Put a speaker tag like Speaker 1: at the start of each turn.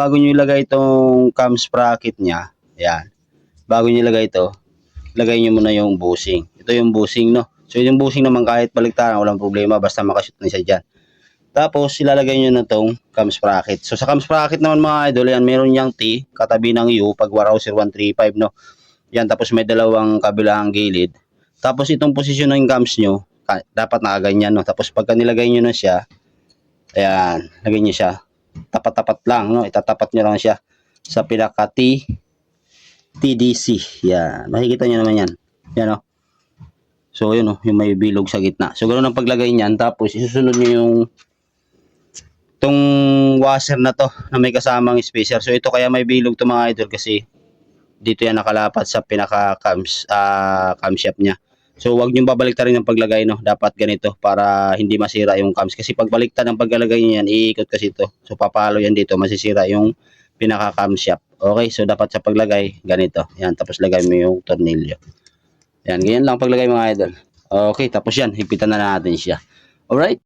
Speaker 1: bago nyo ilagay itong cam sprocket nya, ayan, bago nyo ilagay ito, lagay nyo muna yung bushing. Ito yung bushing, no? So yung bushing naman kahit baliktaran, walang problema, basta makashoot na siya dyan. Tapos ilalagay nyo na itong cam sprocket. So sa cam sprocket naman mga idol, yan, meron niyang T, katabi ng U, pag Warouser 135, no? Yan, tapos may dalawang kabilang gilid. Tapos itong posisyon ng cams nyo, dapat nakaganyan, no? Tapos pagka nilagay nyo na siya, ayan, lagay nyo siya, tapat-tapat lang, no? Itatapat nyo lang siya sa pinaka T, TDC. Yan, makikita nyo naman yan. Yan, no? So yun, no? Yung may bilog sa gitna. So ganoon ang paglagay niyan. Tapos isusunod nyo yung itong washer na to na may kasamang spacer. So ito kaya may bilog to mga idol kasi dito yan nakalapat sa pinaka camshaft niya. So wag niyo babaliktarin ang paglagay, no. Dapat ganito para hindi masira yung cams kasi pag baliktad ang paglalagay niyo yan, iikot kasi ito. So papalo yan dito, masisira yung pinaka camshaft. Okay, so dapat sa paglagay ganito. Yan, tapos lagay mo yung tornilyo. Yan, ganyan lang paglagay mga idol. Okay, tapos yan, higpitan na natin siya. Alright?